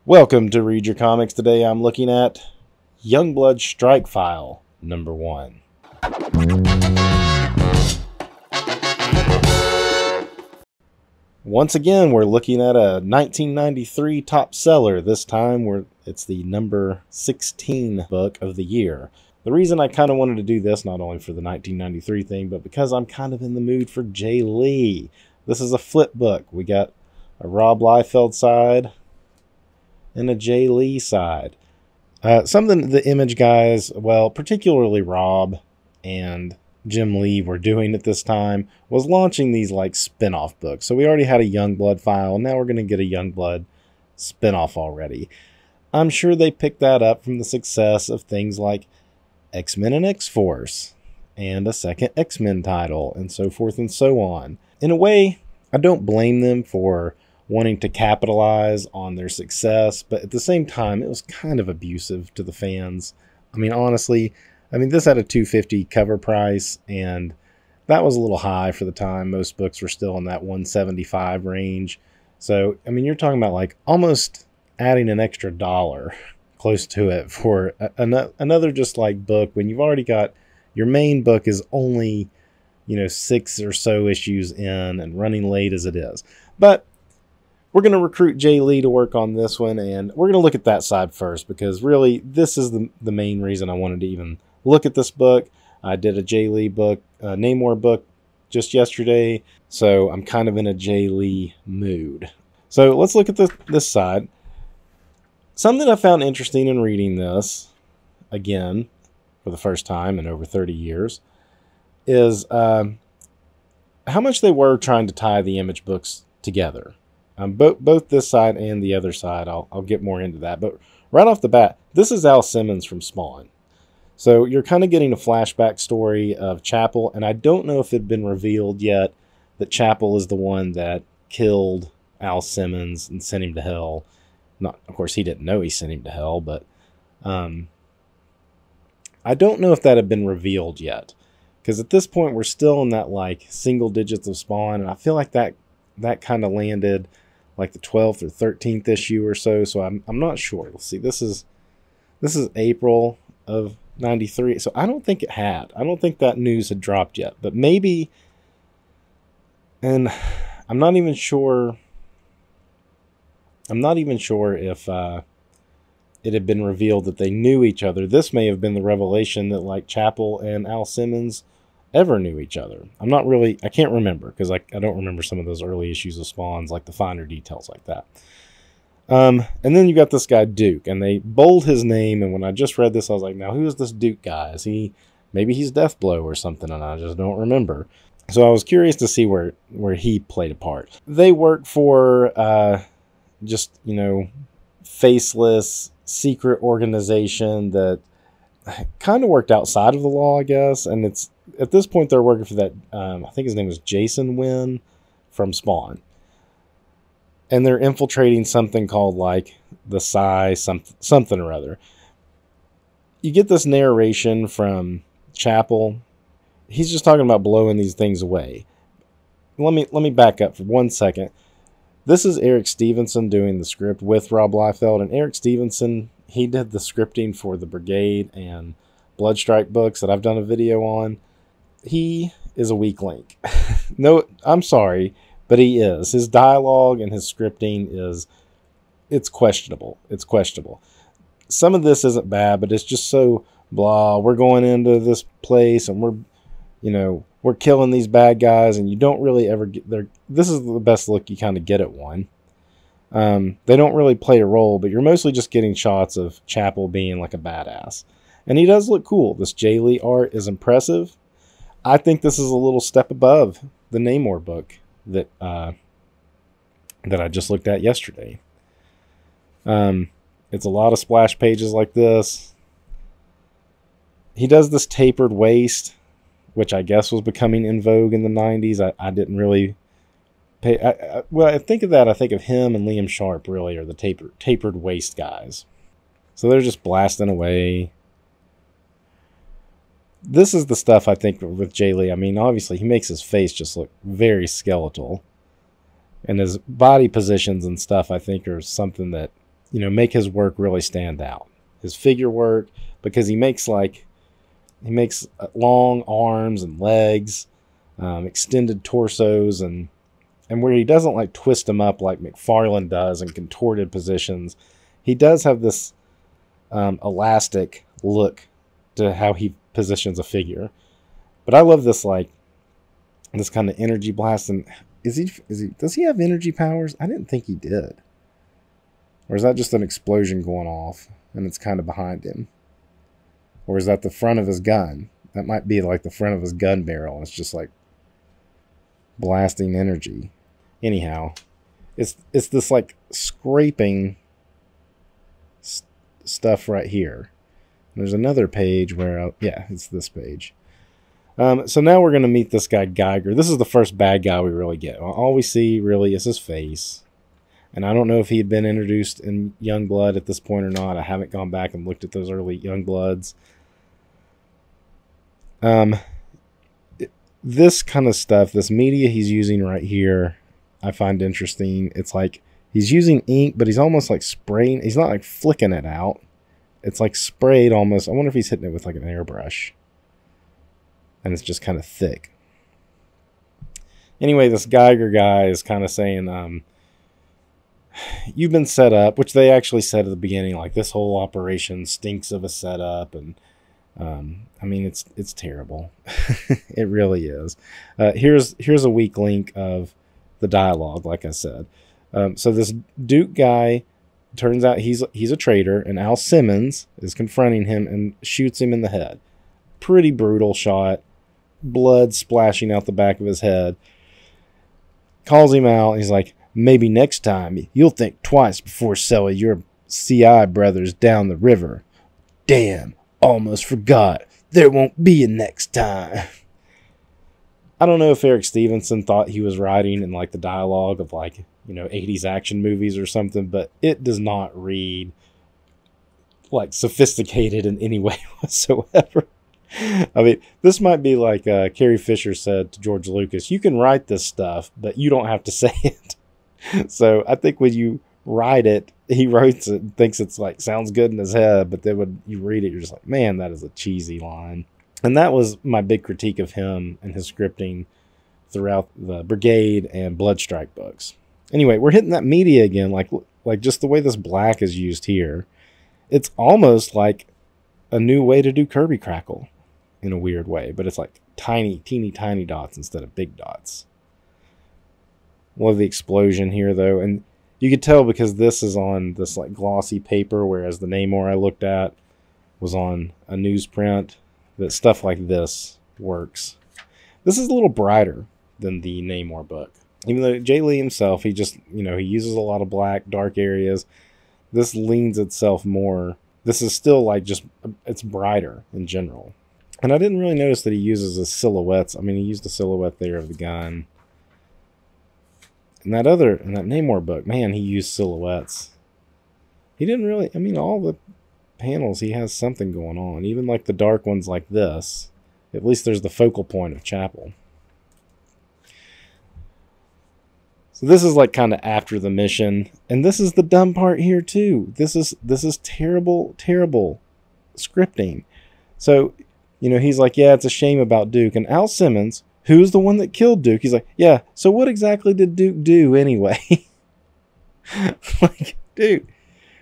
Welcome to Read Your Comics. Today I'm looking at Youngblood Strikefile #1. Once again, we're looking at a 1993 top seller. This time it's the number 16 book of the year. The reason I kind of wanted to do this, not only for the 1993 thing, but because I'm kind of in the mood for Jae Lee. This is a flip book. We got a Rob Liefeld side and a Jae Lee side. Something the Image guys, well, particularly Rob and Jim Lee were doing at this time was launching these like spin-off books. So we already had a Youngblood file. Now we're going to get a Youngblood spin-off already. I'm sure they picked that up from the success of things like X-Men and X-Force and a second X-Men title and so forth and so on. In a way, I don't blame them for wanting to capitalize on their success, but at the same time, it was kind of abusive to the fans. I mean, honestly, this had a $250 cover price, and that was a little high for the time. Most books were still in that $175 range. So, you're talking about like almost adding an extra $1 close to it for another just like book when you've already got your main book is only, 6 or so issues in and running late as it is. But we're going to recruit Jae Lee to work on this one, and we're going to look at that side first because really this is the main reason I wanted to even look at this book. I did a Jae Lee book, Namor book just yesterday, so I'm kind of in a Jae Lee mood. So let's look at this side. Something I found interesting in reading this, again, for the first time in over 30 years, is how much they were trying to tie the Image books together. Both this side and the other side, I'll get more into that. But right off the bat, this is Al Simmons from Spawn. So you're kind of getting a flashback story of Chapel, and I don't know if it had been revealed yet that Chapel is the one that killed Al Simmons and sent him to hell. Of course, he didn't know he sent him to hell, but I don't know if that had been revealed yet. Because at this point, we're still in that like single digits of Spawn, and I feel like that kind of landed like the 12th or 13th issue or so. So I'm not sure. Let's see. This is April of 93. So I don't think it had. I don't think that news had dropped yet. But maybe, and I'm not even sure if it had been revealed that they knew each other. This may have been the revelation that like Chapel and Al Simmons ever knew each other. I can't remember because I don't remember some of those early issues of Spawns, like the finer details like that. And then you got this guy Duke, and they bold his name, and when I just read this, I was like, now who is this Duke guy? Maybe he's Deathblow or something, and I just don't remember. So I was curious to see where he played a part. They work for faceless secret organization that kind of worked outside of the law, I guess, and it's at this point they're working for that I think his name was Jason Wynn from Spawn, and they're infiltrating something called like the Psi something or other. You get this narration from Chapel. He's just talking about blowing these things away. Let me back up for 1 second. This is Eric Stevenson doing the script with Rob Liefeld, and Eric Stevenson, he did the scripting for the Brigade and Bloodstrike books that I've done a video on. He is a weak link. No, I'm sorry, but he is. His dialogue and his scripting it's questionable. It's questionable. Some of this isn't bad, but it's just so blah. We're going into this place and we're killing these bad guys, and you don't really ever get there. This is the best look you kind of get at one. They don't really play a role, but you're mostly just getting shots of Chapel being like a badass. And he does look cool. This Jae Lee art is impressive. I think this is a little step above the Namor book that I just looked at yesterday. It's a lot of splash pages like this. He does this tapered waist, which I guess was becoming in vogue in the 90s. I didn't really pay... When I think of that, I think of him and Liam Sharp really are the tapered waist guys. So they're just blasting away. This is the stuff I think with Jae Lee. Obviously, he makes his face just look very skeletal. And his body positions and stuff, I think, are something that make his work really stand out. His figure work, because he makes long arms and legs, extended torsos, and where he doesn't like twist them up like McFarlane does in contorted positions, he does have this elastic look to how he positions a figure. But I love this this kind of energy blast. And does he have energy powers? I didn't think he did. Or is that just an explosion going off and it's kind of behind him? Or is that the front of his gun? That might be like the front of his gun barrel, and it's just like blasting energy. Anyhow, it's this like scraping stuff right here. There's another page where, it's this page. So now we're going to meet this guy, Geiger. This is the first bad guy we really get. All we see really is his face. And I don't know if he had been introduced in Youngblood at this point or not. I haven't gone back and looked at those early Youngbloods. This kind of stuff, this media he's using right here, I find interesting. It's like he's using ink, but he's almost like spraying. He's not like flicking it out. It's like sprayed almost. I wonder if he's hitting it with like an airbrush. And it's just kind of thick. Anyway, this Geiger guy is kind of saying, you've been set up, which they actually said at the beginning, like this whole operation stinks of a setup. And I mean, it's terrible. It really is. Here's a weak link of the dialogue, like I said. So this Duke guy, turns out he's a traitor, and Al Simmons is confronting him and shoots him in the head. Pretty brutal shot. Blood splashing out the back of his head. Calls him out. He's like, maybe next time you'll think twice before selling your CI brothers down the river. Damn, almost forgot. There won't be a next time. I don't know if Eric Stevenson thought he was writing in like the dialogue of like, 80s action movies or something, but it does not read like sophisticated in any way whatsoever. I mean, this might be like Carrie Fisher said to George Lucas, you can write this stuff, but you don't have to say it. So I think when you write it, he writes it and thinks it's like, sounds good in his head, but then when you read it, you're just like, man, that is a cheesy line. And that was my big critique of him and his scripting throughout the Brigade and Bloodstrike books. Anyway, we're hitting that media again, like just the way this black is used here. It's almost like a new way to do Kirby Crackle in a weird way, but it's like teeny tiny dots instead of big dots. Love the explosion here though, and you could tell because this is on this like glossy paper, whereas the Namor I looked at was on a newsprint, that stuff like this works. This is a little brighter than the Namor book. Even though Jae Lee himself, he just, he uses a lot of black, dark areas. This leans itself more. This is still like it's brighter in general. And I didn't really notice that he uses his silhouettes. I mean, he used a silhouette there of the gun. In that Namor book, man, he used silhouettes. He didn't really, all the panels, he has something going on. Even like the dark ones like this. At least there's the focal point of Chapel. So this is like kind of after the mission. And this is the dumb part here too. This is terrible, terrible scripting. So, he's like, yeah, it's a shame about Duke. And Al Simmons, who's the one that killed Duke, he's like, yeah, so what exactly did Duke do anyway? Like, dude,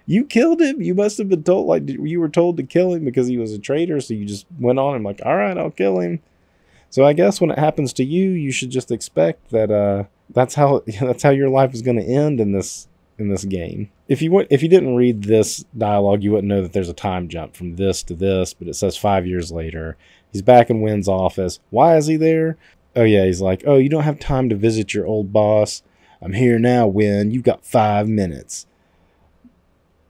you killed him? You must have been told, like, you were told to kill him because he was a traitor, so you just went on and like, all right, I'll kill him. So I guess when it happens to you, you should just expect that that's how your life is going to end in this game. If you didn't read this dialogue, you wouldn't know that there's a time jump from this to this, but it says 5 years later. He's back in Wynn's office. Why is he there? Oh yeah, he's like, oh, you don't have time to visit your old boss. I'm here now, Wynn. You've got 5 minutes.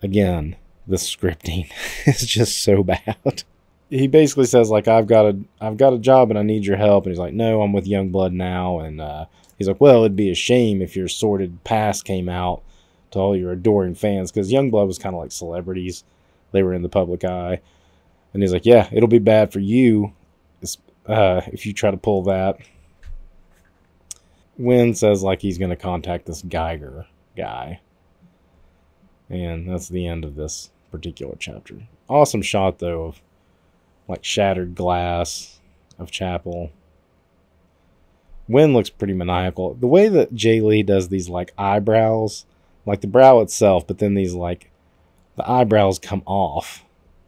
Again, the scripting is just so bad. He basically says like, I've got a job and I need your help. And he's like, no, I'm with Youngblood now. And he's like, well, it'd be a shame if your sordid past came out to all your adoring fans, because Youngblood was kind of like celebrities. They were in the public eye. And he's like, yeah, it'll be bad for you if you try to pull that. Wynn says like he's going to contact this Geiger guy. And that's the end of this particular chapter. Awesome shot, though, of like shattered glass of Chapel. Wynn looks pretty maniacal. The way that Jae Lee does these like eyebrows, like the brow itself, but then these like the eyebrows come off.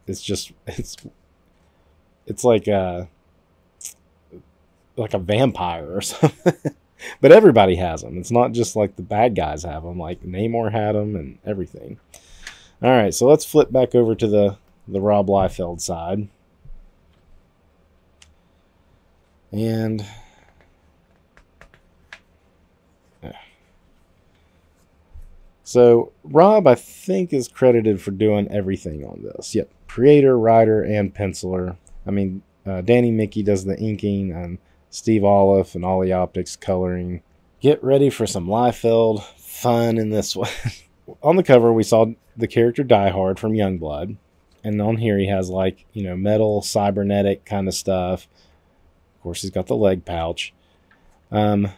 It's just it's like a vampire or something. But everybody has them. It's not just like the bad guys have them. Like Namor had them and everything. All right, so let's flip back over to the Rob Liefeld side. And so Rob, I think, is credited for doing everything on this. Yep, creator, writer, and penciler. I mean, Danny Mickey does the inking, and Steve Olive and Ollie Optics coloring. Get ready for some Liefeld fun in this one. On the cover, we saw the character Die Hard from Youngblood. And on here, he has, like, you know, metal, cybernetic kind of stuff. Of course, he's got the leg pouch. And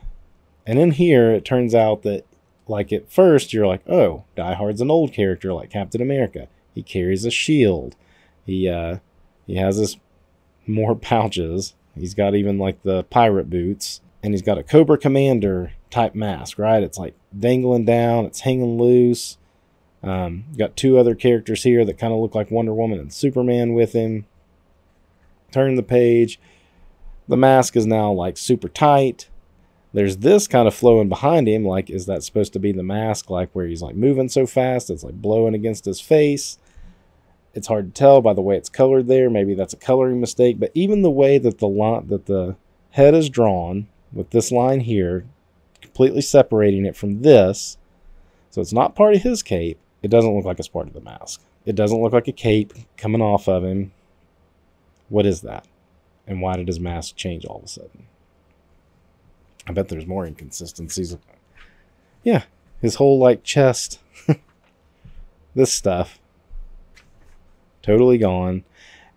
in here, it turns out that, like, at first, you're like, oh, Die Hard's an old character like Captain America. He carries a shield. He has his more pouches. He's got even, like, the pirate boots. And he's got a Cobra Commander type mask, right? It's, like, dangling down. It's hanging loose. Got two other characters here that kind of look like Wonder Woman and Superman with him. Turn the page. The mask is now, like, super tight. There's this kind of flowing behind him, like, is that supposed to be the mask, like, where he's, like, moving so fast, it's, like, blowing against his face? It's hard to tell by the way it's colored there. Maybe that's a coloring mistake, but even the way that the head is drawn, with this line here, completely separating it from this, so it's not part of his cape, it doesn't look like it's part of the mask. It doesn't look like a cape coming off of him. What is that? And why did his mask change all of a sudden? I bet there's more inconsistencies. Yeah, his whole, like, chest. This stuff. Totally gone.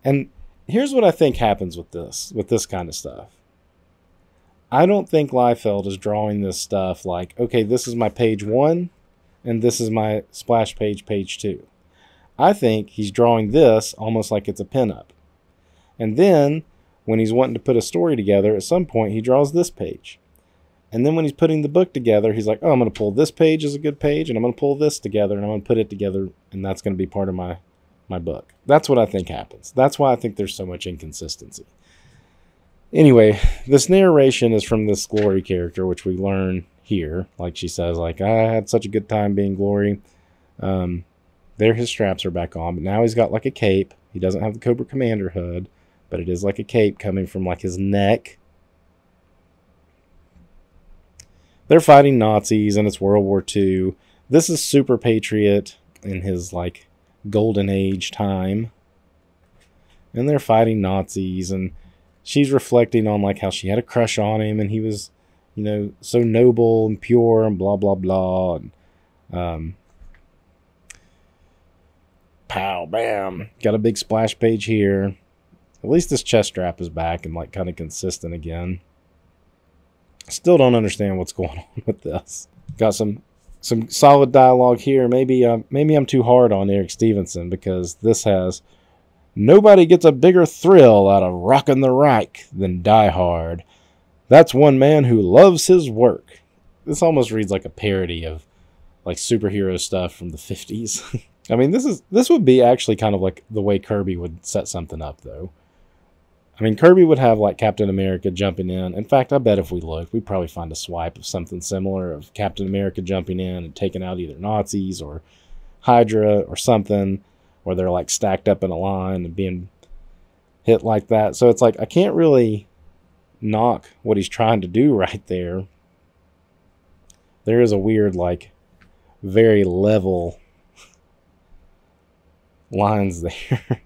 And here's what I think happens with this kind of stuff. I don't think Liefeld is drawing this stuff like, okay, this is my page 1, and this is my splash page, page 2. I think he's drawing this almost like it's a pinup. And then, when he's wanting to put a story together, at some point he draws this page. And then when he's putting the book together, he's like, oh, I'm going to pull this page as a good page, and I'm going to pull this together, and I'm going to put it together, and that's going to be part of my book. That's what I think happens. That's why I think there's so much inconsistency. Anyway, this narration is from this Glory character, which we learn here. Like she says, like, I had such a good time being Glory. There his straps are back on, but now he's got like a cape. He doesn't have the Cobra Commander hood, but it is like a cape coming from like his neck. They're fighting Nazis, and it's World War II. This is Super Patriot in his, like, golden age time. And they're fighting Nazis, and she's reflecting on, like, how she had a crush on him, and he was, you know, so noble and pure, and blah, blah, blah. And, pow, bam. Got a big splash page here. At least this chest strap is back and, like, kind of consistent again. Still don't understand what's going on with this. Got some solid dialogue here. Maybe I'm too hard on Eric Stevenson, because this has, nobody gets a bigger thrill out of rocking the Reich than Die Hard. That's one man who loves his work. This almost reads like a parody of like superhero stuff from the 50s. I mean, this would be actually kind of like the way Kirby would set something up, though. I mean, Kirby would have, like, Captain America jumping in. In fact, I bet if we looked, we'd probably find a swipe of something similar, of Captain America jumping in and taking out either Nazis or Hydra or something, or they're, like, stacked up in a line and being hit like that. So it's like, I can't really knock what he's trying to do right there. There is a weird, like, very level lines there.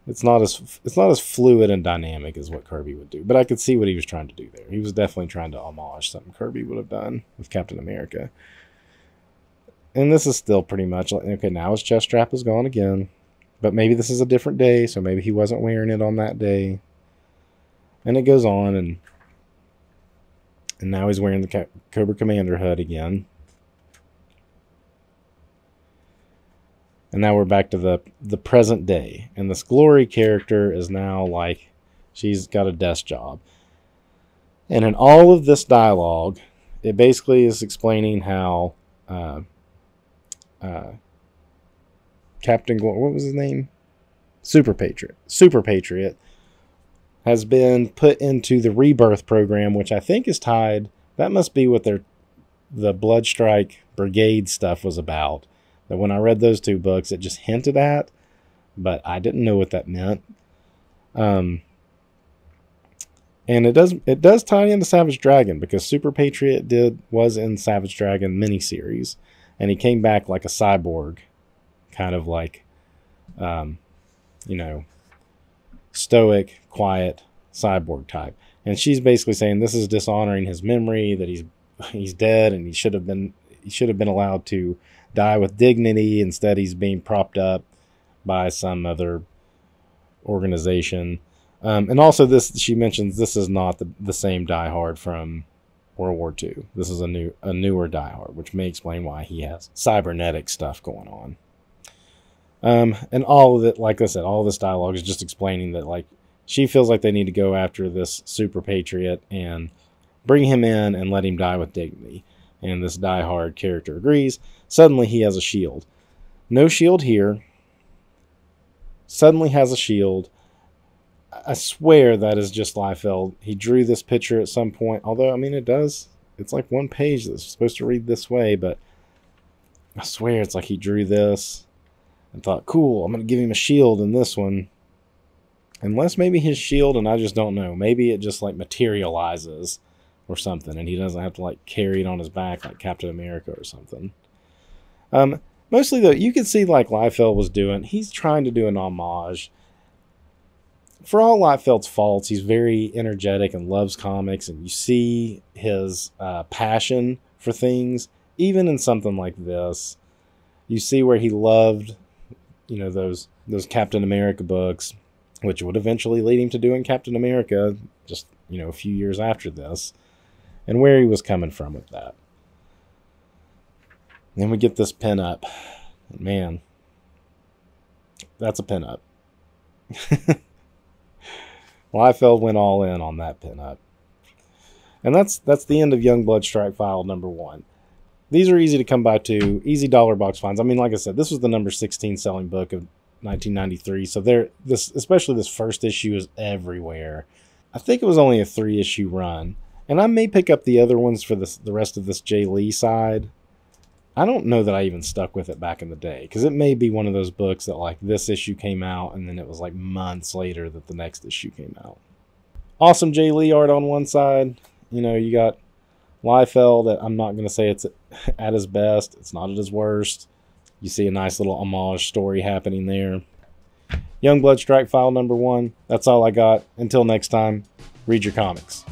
It's not as fluid and dynamic as what Kirby would do. But I could see what he was trying to do there. He was definitely trying to homage something Kirby would have done with Captain America. And this is still pretty much like, okay, now his chest strap is gone again. But maybe this is a different day, so maybe he wasn't wearing it on that day. And it goes on, and now he's wearing the Cobra Commander hood again. And now we're back to the present day. And this Glory character is now like, she's got a desk job. And in all of this dialogue, it basically is explaining how Captain Glory, what was his name? Super Patriot has been put into the Rebirth program, which I think is tied. That must be what the Blood Strike Brigade stuff was about. That when I read those two books, it just hinted at, but I didn't know what that meant. And it does tie into Savage Dragon, because Super Patriot was in Savage Dragon miniseries, and he came back like a cyborg, kind of like, stoic, quiet cyborg type. And she's basically saying this is dishonoring his memory, that he's dead, and he should have been allowed to die with dignity. Instead, he's being propped up by some other organization. And also, she mentions this is not the same Die Hard from World War II. This is a newer Die Hard, which may explain why he has cybernetic stuff going on. And all of it, like I said, all this dialogue is just explaining that, like, she feels like they need to go after this Super Patriot and bring him in and let him die with dignity. And this Die Hard character agrees. Suddenly he has a shield. No shield here. Suddenly has a shield. I swear that is just Liefeld. He drew this picture at some point. Although, I mean, it's like one page that's supposed to read this way, but I swear it's like he drew this and thought, cool, I'm going to give him a shield in this one. Unless maybe his shield, and I just don't know. Maybe it just like materializes or something, and he doesn't have to like carry it on his back like Captain America or something. Mostly though, you can see like Liefeld was doing, he's trying to do an homage. For all Liefeld's faults, he's very energetic and loves comics, and you see his passion for things, even in something like this. You see where he loved, those Captain America books, which would eventually lead him to doing Captain America just, a few years after this, and where he was coming from with that. Then we get this pin-up. Man, that's a pin-up. Liefeld went all in on that pin-up. And that's the end of Youngblood Strikefile number 1. These are easy to come by too. Easy dollar box finds. I mean, like I said, this was the number 16 selling book of 1993. So especially this first issue is everywhere. I think it was only a 3-issue run. And I may pick up the other ones for the rest of this Jae Lee side. I don't know that I even stuck with it back in the day, because it may be one of those books that like this issue came out and then it was like months later that the next issue came out. Awesome Jae Lee art on one side. You got Liefeld. I'm not going to say it's at his best. It's not at his worst. You see a nice little homage story happening there. Youngblood Strikefile number 1. That's all I got. Until next time, read your comics.